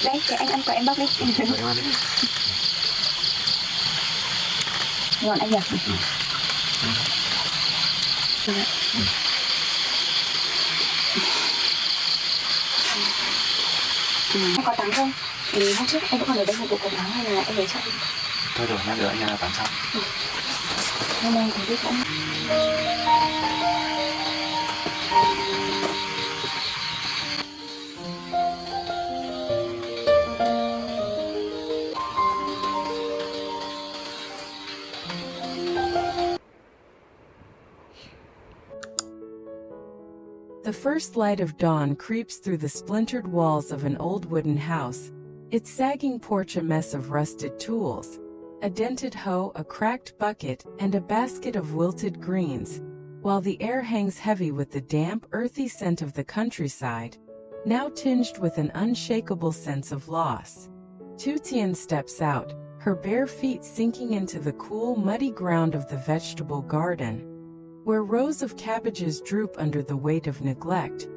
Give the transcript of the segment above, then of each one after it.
Đây, để anh ăn của em bóc đi. Rồi em ăn đi. Ngon anh nhỉ? Anh có tắm không? Thì hôm trước em vẫn còn ở đây một bộ quần áo hay là em lấy cho anh? Thôi rồi, lát nữa anh tắm xong. Hôm nay thì biết cũng... The first light of dawn creeps through the splintered walls of an old wooden house, its sagging porch a mess of rusted tools, a dented hoe, a cracked bucket, and a basket of wilted greens, while the air hangs heavy with the damp, earthy scent of the countryside, now tinged with an unshakable sense of loss. Tu Tian steps out, her bare feet sinking into the cool, muddy ground of the vegetable garden, where rows of cabbages droop under the weight of neglect,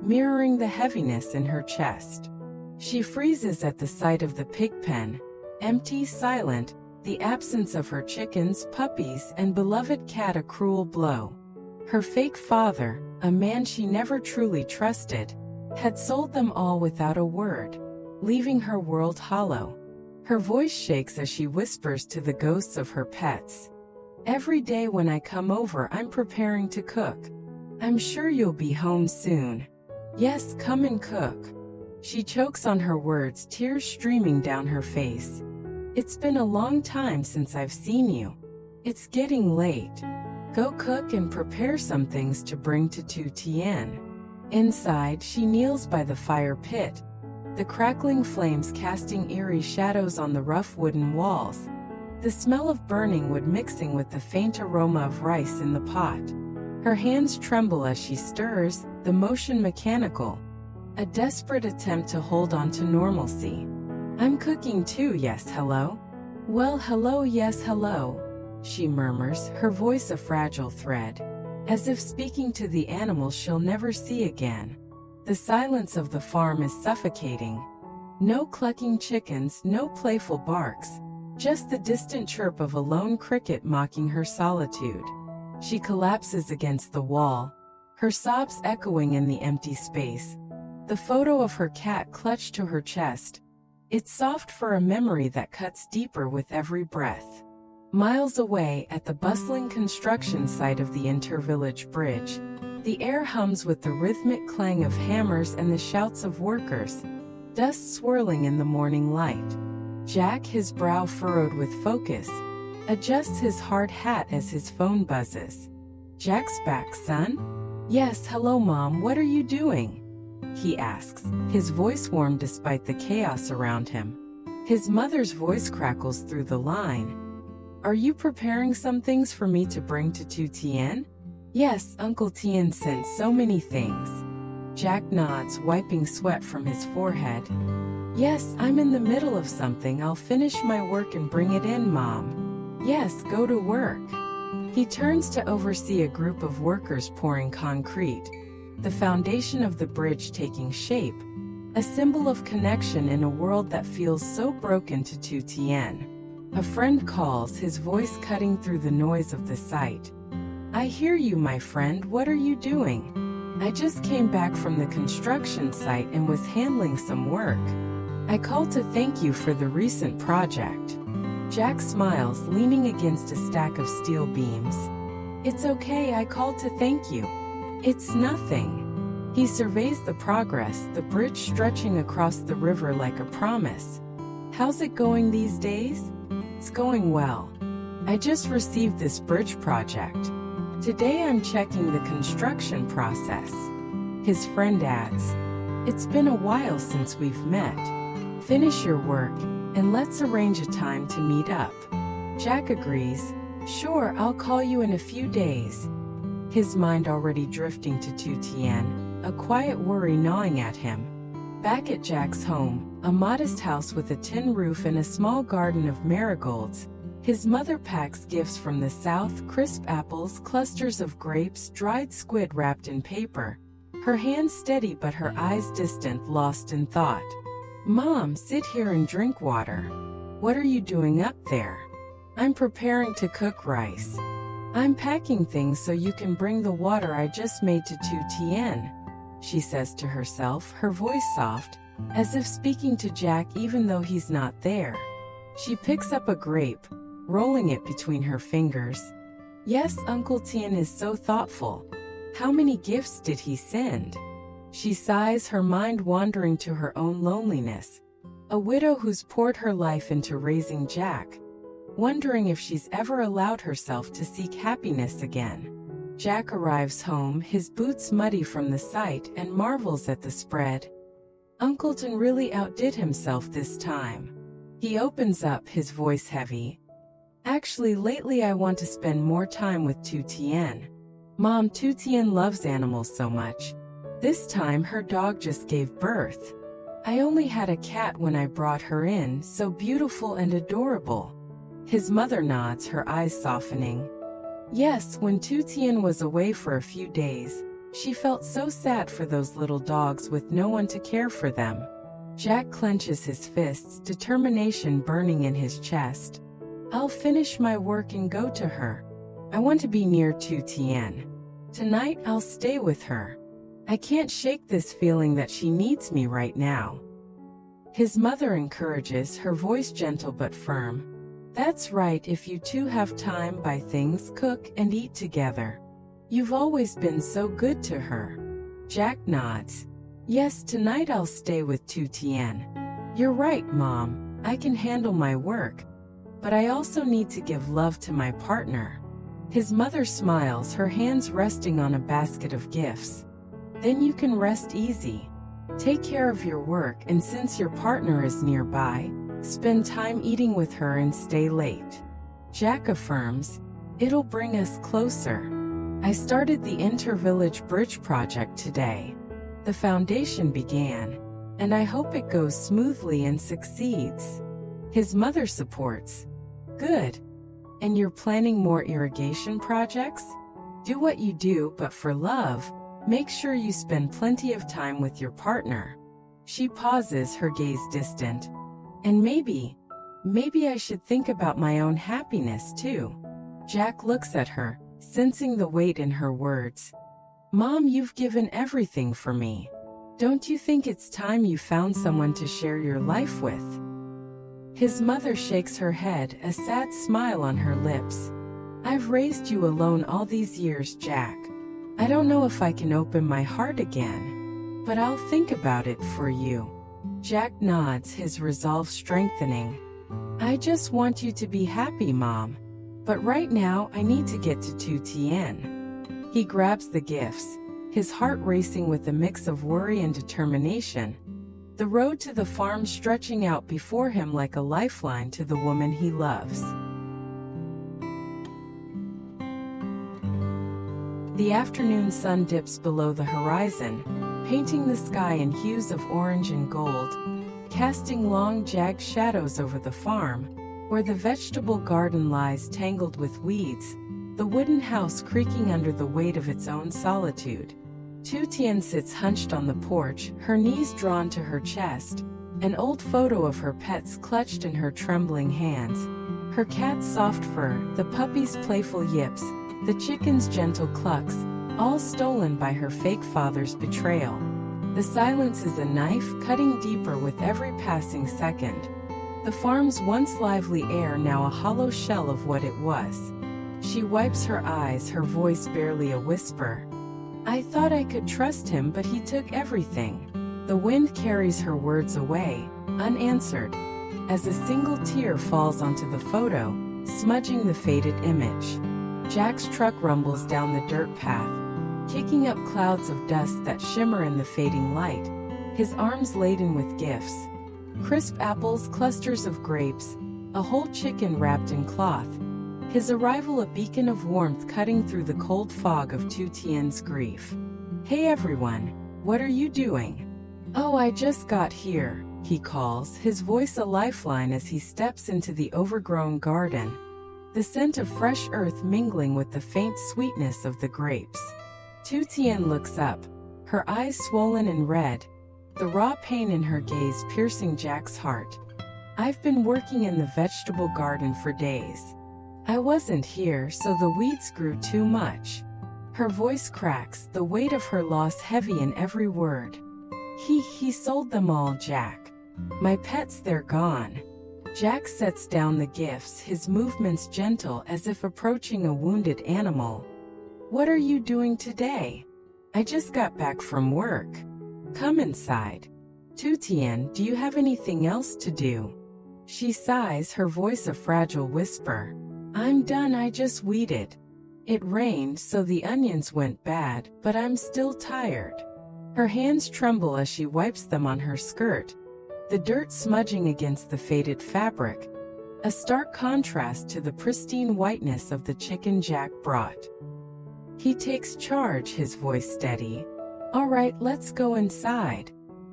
mirroring the heaviness in her chest. She freezes at the sight of the pig pen, empty, silent, the absence of her chickens, puppies, and beloved cat a cruel blow. Her fake father, a man she never truly trusted, had sold them all without a word, leaving her world hollow. Her voice shakes as she whispers to the ghosts of her pets. Every day when I come over, I'm preparing to cook. I'm sure you'll be home soon. Yes, come and cook. She chokes on her words, tears streaming down her face. It's been a long time since I've seen you. It's getting late. Go cook and prepare some things to bring to Tu Tian. Inside, she kneels by the fire pit, the crackling flames casting eerie shadows on the rough wooden walls, the smell of burning wood mixing with the faint aroma of rice in the pot. Her hands tremble as she stirs, the motion mechanical, a desperate attempt to hold on to normalcy. I'm cooking too, yes, hello? Well, hello, yes, hello, she murmurs, her voice a fragile thread, as if speaking to the animals she'll never see again. The silence of the farm is suffocating. No clucking chickens, no playful barks, just the distant chirp of a lone cricket mocking her solitude. She collapses against the wall, her sobs echoing in the empty space. The photo of her cat clutched to her chest, its soft fur a memory that cuts deeper with every breath. Miles away, at the bustling construction site of the Intervillage Bridge, the air hums with the rhythmic clang of hammers and the shouts of workers, dust swirling in the morning light. Jack, his brow furrowed with focus, adjusts his hard hat as his phone buzzes. Jack's back, son? Yes, hello, Mom, what are you doing? He asks, his voice warm despite the chaos around him. His mother's voice crackles through the line. Are you preparing some things for me to bring to Tu Tian? Yes, Uncle Tian sent so many things. Jack nods, wiping sweat from his forehead. Yes, I'm in the middle of something. I'll finish my work and bring it in, Mom. Yes, go to work. He turns to oversee a group of workers pouring concrete, the foundation of the bridge taking shape, a symbol of connection in a world that feels so broken to Tu Tian. A friend calls, his voice cutting through the noise of the site. I hear you, my friend, what are you doing? I just came back from the construction site and was handling some work. I called to thank you for the recent project. Jack smiles, leaning against a stack of steel beams. It's okay, I called to thank you. It's nothing. He surveys the progress, the bridge stretching across the river like a promise. How's it going these days? It's going well. I just received this bridge project. Today I'm checking the construction process. His friend adds, it's been a while since we've met. Finish your work, and let's arrange a time to meet up. Jack agrees. Sure, I'll call you in a few days. His mind already drifting to Tu Tian, a quiet worry gnawing at him. Back at Jack's home, a modest house with a tin roof and a small garden of marigolds, his mother packs gifts from the south, crisp apples, clusters of grapes, dried squid wrapped in paper. Her hands steady but her eyes distant, lost in thought. Mom, sit here and drink water. What are you doing up there? I'm preparing to cook rice. I'm packing things so you can bring the water I just made to Tu Tien, she says to herself, her voice soft, as if speaking to Jack even though he's not there. She picks up a grape, rolling it between her fingers. Yes, Uncle Tien is so thoughtful. How many gifts did he send? She sighs, her mind wandering to her own loneliness. A widow who's poured her life into raising Jack, wondering if she's ever allowed herself to seek happiness again. Jack arrives home, his boots muddy from the sight, and marvels at the spread. Uncleton really outdid himself this time. He opens up, his voice heavy. Actually, lately I want to spend more time with Tu Tien. Mom, Tu Tien loves animals so much. This time her dog just gave birth. I only had a cat when I brought her in, so beautiful and adorable. His mother nods, her eyes softening. Yes, when Tu Tien was away for a few days, she felt so sad for those little dogs with no one to care for them. Jack clenches his fists, determination burning in his chest. I'll finish my work and go to her. I want to be near Tu Tien. Tonight I'll stay with her. I can't shake this feeling that she needs me right now. His mother encourages, her voice gentle but firm. That's right, if you two have time, buy things, cook, and eat together. You've always been so good to her. Jack nods. Yes, tonight I'll stay with Tu Tien. You're right, Mom. I can handle my work. But I also need to give love to my partner. His mother smiles, her hands resting on a basket of gifts. Then you can rest easy. Take care of your work, and since your partner is nearby, spend time eating with her and stay late. Jack affirms, it'll bring us closer. I started the Inter-Village Bridge project today. The foundation began, and I hope it goes smoothly and succeeds. His mother supports. Good. And you're planning more irrigation projects? Do what you do, but for love, make sure you spend plenty of time with your partner. She pauses, her gaze distant. And maybe I should think about my own happiness too. Jack looks at her, sensing the weight in her words. Mom, you've given everything for me. Don't you think it's time you found someone to share your life with? His mother shakes her head, a sad smile on her lips. I've raised you alone all these years, Jack. I don't know if I can open my heart again, but I'll think about it for you. Jack nods, his resolve strengthening. I just want you to be happy, Mom. But right now, I need to get to Tu Tien. He grabs the gifts, his heart racing with a mix of worry and determination. The road to the farm stretching out before him like a lifeline to the woman he loves. The afternoon sun dips below the horizon, painting the sky in hues of orange and gold, casting long jagged shadows over the farm, where the vegetable garden lies tangled with weeds, the wooden house creaking under the weight of its own solitude. Tu Tien sits hunched on the porch, her knees drawn to her chest, an old photo of her pets clutched in her trembling hands. Her cat's soft fur, the puppy's playful yips, the chicken's gentle clucks, all stolen by her fake father's betrayal. The silence is a knife cutting deeper with every passing second. The farm's once lively air now a hollow shell of what it was. She wipes her eyes, her voice barely a whisper. I thought I could trust him, but he took everything. The wind carries her words away, unanswered, as a single tear falls onto the photo, smudging the faded image. Jack's truck rumbles down the dirt path, kicking up clouds of dust that shimmer in the fading light, his arms laden with gifts. Crisp apples, clusters of grapes, a whole chicken wrapped in cloth. His arrival a beacon of warmth cutting through the cold fog of Tu Tien's grief. Hey everyone, what are you doing? Oh, I just got here, he calls, his voice a lifeline as he steps into the overgrown garden, the scent of fresh earth mingling with the faint sweetness of the grapes. Tu Tien looks up, her eyes swollen and red. the raw pain in her gaze piercing Jack's heart. I've been working in the vegetable garden for days. I wasn't here, so the weeds grew too much. Her voice cracks, the weight of her loss heavy in every word. He sold them all, Jack. My pets, they're gone. Jack sets down the gifts, his movements gentle as if approaching a wounded animal. What are you doing today? I just got back from work. Come inside. Tu Tian, do you have anything else to do? She sighs, her voice a fragile whisper. I'm done, I just weeded. It rained, so the onions went bad, but I'm still tired. Her hands tremble as she wipes them on her skirt, the dirt smudging against the faded fabric, a stark contrast to the pristine whiteness of the chicken Jack brought. He takes charge, his voice steady. All right, let's go inside.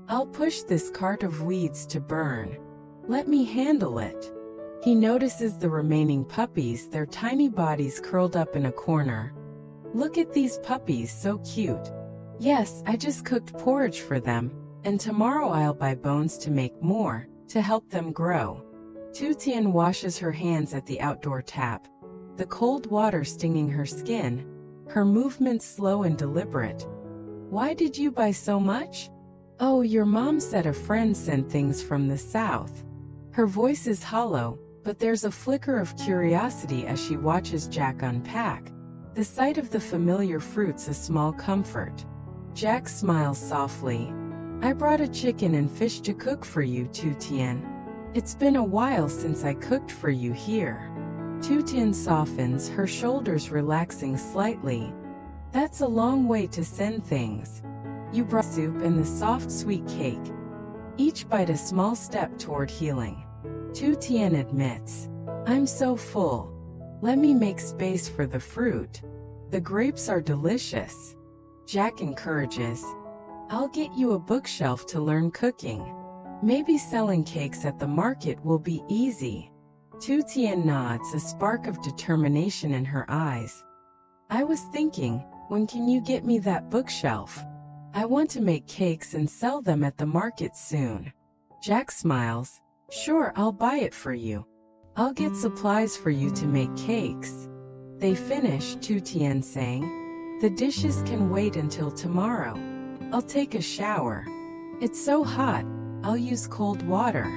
I'll push this cart of weeds to burn. Let me handle it. He notices the remaining puppies, their tiny bodies curled up in a corner. Look at these puppies, so cute. Yes, I just cooked porridge for them, and tomorrow I'll buy bones to make more, to help them grow. Tu Tian washes her hands at the outdoor tap, the cold water stinging her skin, her movements slow and deliberate. Why did you buy so much? Oh, your mom said a friend sent things from the south. Her voice is hollow, but there's a flicker of curiosity as she watches Jack unpack. The sight of the familiar fruits a small comfort. Jack smiles softly. I brought a chicken and fish to cook for you, Tu Tian. It's been a while since I cooked for you here. Tu Tian softens, her shoulders relaxing slightly. That's a long way to send things. You brought soup and the soft sweet cake. Each bite a small step toward healing. Tu Tian admits, I'm so full. Let me make space for the fruit. The grapes are delicious. Jack encourages, I'll get you a bookshelf to learn cooking. Maybe selling cakes at the market will be easy. Tu Tian nods, a spark of determination in her eyes. I was thinking, when can you get me that bookshelf? I want to make cakes and sell them at the market soon. Jack smiles. Sure, I'll buy it for you. I'll get supplies for you to make cakes. They finish, Tu Tian saying, the dishes can wait until tomorrow. I'll take a shower. It's so hot, I'll use cold water.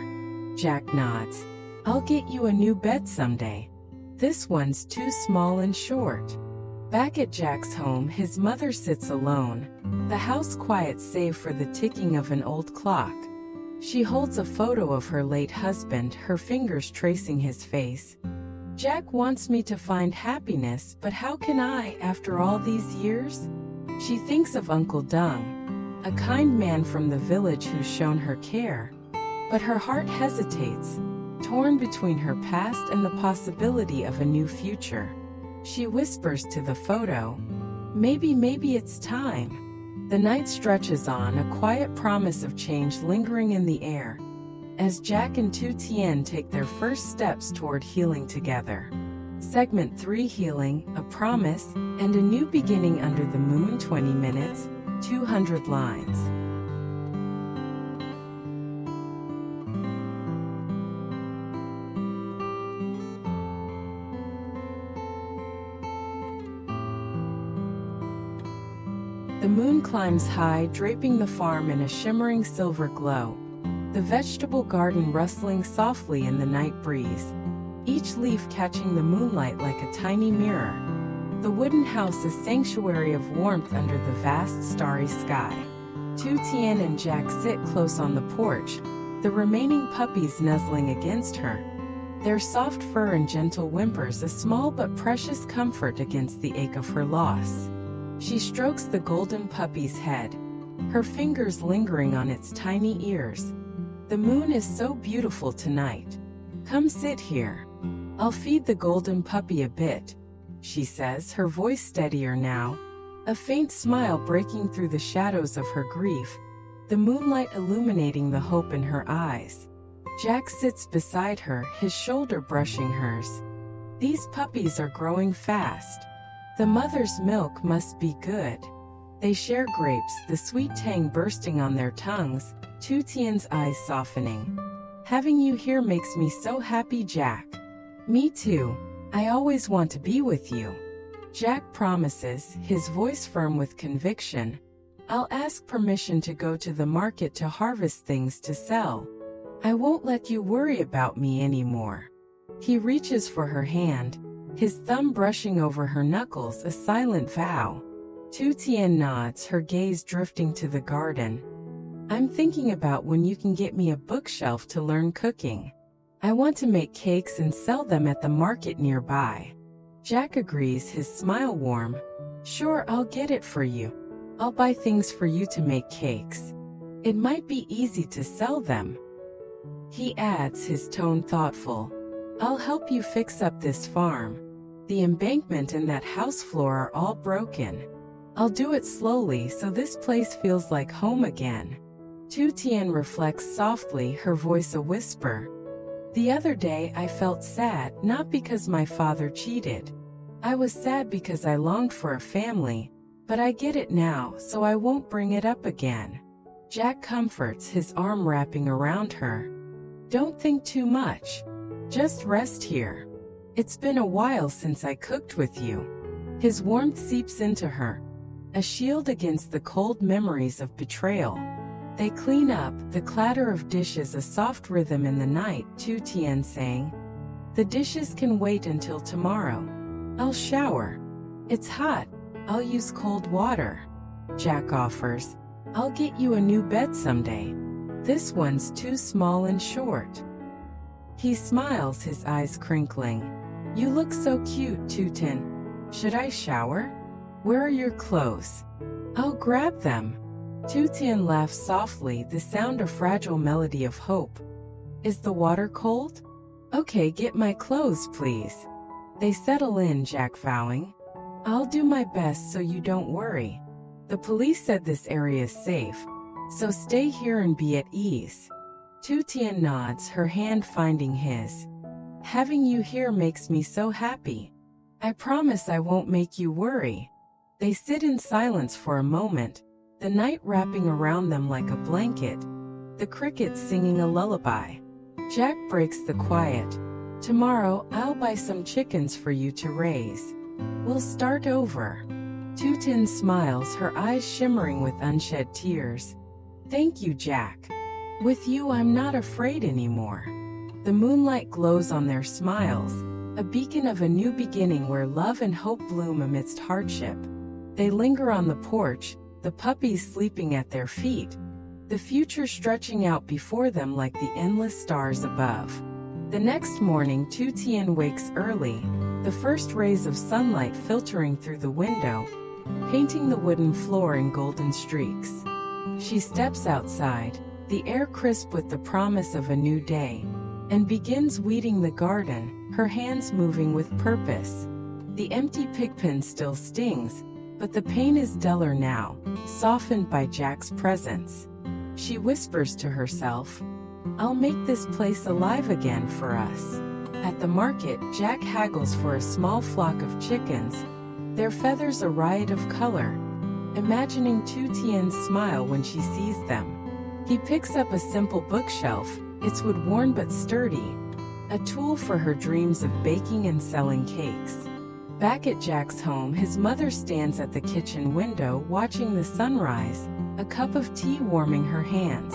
Jack nods. I'll get you a new bed someday. This one's too small and short. Back at Jack's home, his mother sits alone, the house quiet save for the ticking of an old clock. She holds a photo of her late husband, her fingers tracing his face. Jack wants me to find happiness, but how can I, after all these years? She thinks of Uncle Dung, a kind man from the village who's shown her care. But her heart hesitates, torn between her past and the possibility of a new future. She whispers to the photo, maybe it's time. The night stretches on, a quiet promise of change lingering in the air, as Jack and Tu Tian take their first steps toward healing together. Segment 3: Healing, a Promise, and a New Beginning Under the Moon. 20 minutes, 200 lines. The moon climbs high, draping the farm in a shimmering silver glow, the vegetable garden rustling softly in the night breeze, each leaf catching the moonlight like a tiny mirror. The wooden house a sanctuary of warmth under the vast starry sky. Tu Tian and Jack sit close on the porch, the remaining puppies nuzzling against her, their soft fur and gentle whimpers a small but precious comfort against the ache of her loss. She strokes the golden puppy's head, her fingers lingering on its tiny ears. The moon is so beautiful tonight. Come sit here. I'll feed the golden puppy a bit, she says, her voice steadier now, a faint smile breaking through the shadows of her grief, the moonlight illuminating the hope in her eyes. Jack sits beside her, his shoulder brushing hers. These puppies are growing fast. The mother's milk must be good. They share grapes, the sweet tang bursting on their tongues, Tu Tian's eyes softening. Having you here makes me so happy, Jack. Me too. I always want to be with you. Jack promises, his voice firm with conviction. I'll ask permission to go to the market to harvest things to sell. I won't let you worry about me anymore. He reaches for her hand, his thumb brushing over her knuckles, a silent vow. Tu Tian nods, her gaze drifting to the garden. I'm thinking about when you can get me a bookshelf to learn cooking. I want to make cakes and sell them at the market nearby. Jack agrees, his smile warm. Sure, I'll get it for you. I'll buy things for you to make cakes. It might be easy to sell them. He adds, his tone thoughtful. I'll help you fix up this farm. The embankment and that house floor are all broken. I'll do it slowly so this place feels like home again. Tu Tian reflects softly, her voice a whisper. The other day I felt sad, not because my father cheated. I was sad because I longed for a family, but I get it now, so I won't bring it up again. Jack comforts, his arm wrapping around her. Don't think too much. Just rest here. It's been a while since I cooked with you. His warmth seeps into her, a shield against the cold memories of betrayal. They clean up, the clatter of dishes a soft rhythm in the night, Tu Tian saying. The dishes can wait until tomorrow. I'll shower. It's hot. I'll use cold water. Jack offers. I'll get you a new bed someday. This one's too small and short. He smiles, his eyes crinkling. You look so cute, Tu Tian. Should I shower? Where are your clothes? I'll grab them. Tu Tian laughs softly, the sound a fragile melody of hope. Is the water cold? Okay, get my clothes, please. They settle in, Jack vowing. I'll do my best so you don't worry. The police said this area is safe, so stay here and be at ease. Tu Tian nods, her hand finding his. Having you here makes me so happy. I promise I won't make you worry. They sit in silence for a moment, the night wrapping around them like a blanket, the crickets singing a lullaby. Jack breaks the quiet. Tomorrow, I'll buy some chickens for you to raise. We'll start over. Tu Tian smiles, her eyes shimmering with unshed tears. Thank you, Jack. With you, I'm not afraid anymore. The moonlight glows on their smiles, a beacon of a new beginning where love and hope bloom amidst hardship. They linger on the porch, the puppies sleeping at their feet, the future stretching out before them like the endless stars above. The next morning, Tu Tian wakes early, the first rays of sunlight filtering through the window, painting the wooden floor in golden streaks. She steps outside, the air crisp with the promise of a new day, and begins weeding the garden, her hands moving with purpose. The empty pigpen still stings, but the pain is duller now, softened by Jack's presence. She whispers to herself, I'll make this place alive again for us. At the market, Jack haggles for a small flock of chickens, their feathers a riot of color, imagining Tu Tian's smile when she sees them. He picks up a simple bookshelf, its wood worn but sturdy, a tool for her dreams of baking and selling cakes. Back at Jack's home, his mother stands at the kitchen window watching the sunrise, a cup of tea warming her hands.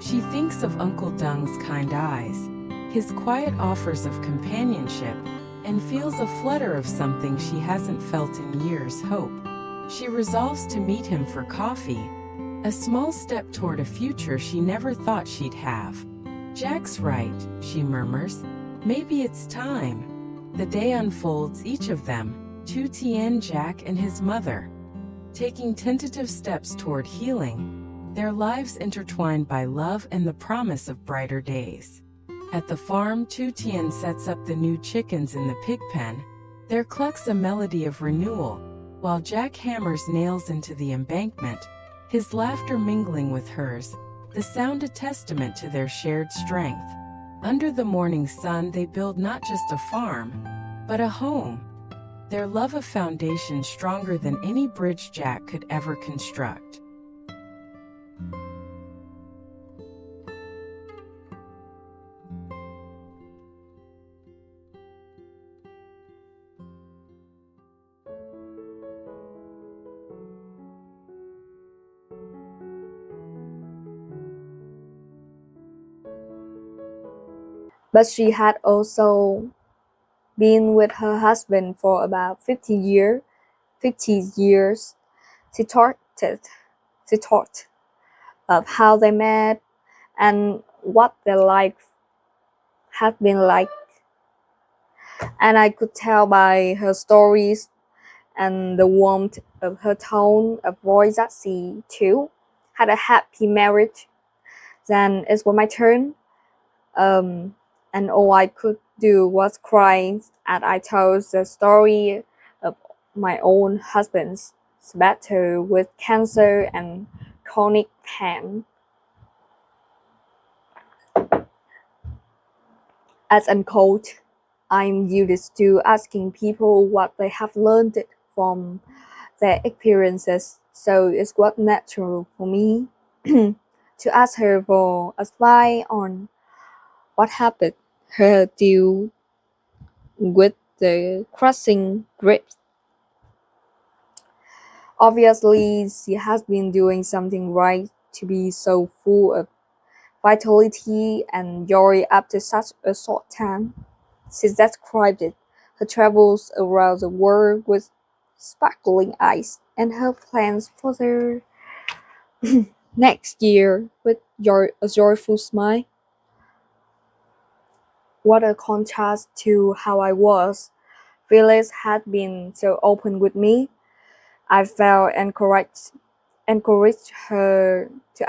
She thinks of Uncle Dung's kind eyes, his quiet offers of companionship, and feels a flutter of something she hasn't felt in years, hope. She resolves to meet him for coffee, a small step toward a future she never thought she'd have. Jack's right, she murmurs. Maybe it's time. The day unfolds, each of them, Tu Tian, Jack and his mother, taking tentative steps toward healing, their lives intertwined by love and the promise of brighter days. At the farm, Tu Tian sets up the new chickens in the pig pen, their clucks a melody of renewal, while Jack hammers nails into the embankment, his laughter mingling with hers, the sound a testament to their shared strength. Under the morning sun, they build not just a farm, but a home. their love a foundation stronger than any bridge Jack could ever construct. But she had also been with her husband for about 50 years. She talked of how they met and what their life had been like. And I could tell by her stories and the warmth of her tone of voice that she, too, had a happy marriage. Then it was my turn. And all I could do was cry as I told the story of my own husband's battle with cancer and chronic pain. As a coach, I'm used to asking people what they have learned from their experiences, so it was natural for me to ask her for advice on what happened her deal with the crushing grief. Obviously, she has been doing something right to be so full of vitality and joy after such a short time. She described it, her travels around the world with sparkling eyes and her plans for the next year with a joyful smile. What a contrast to how I was. Phyllis had been so open with me. I felt encouraged her to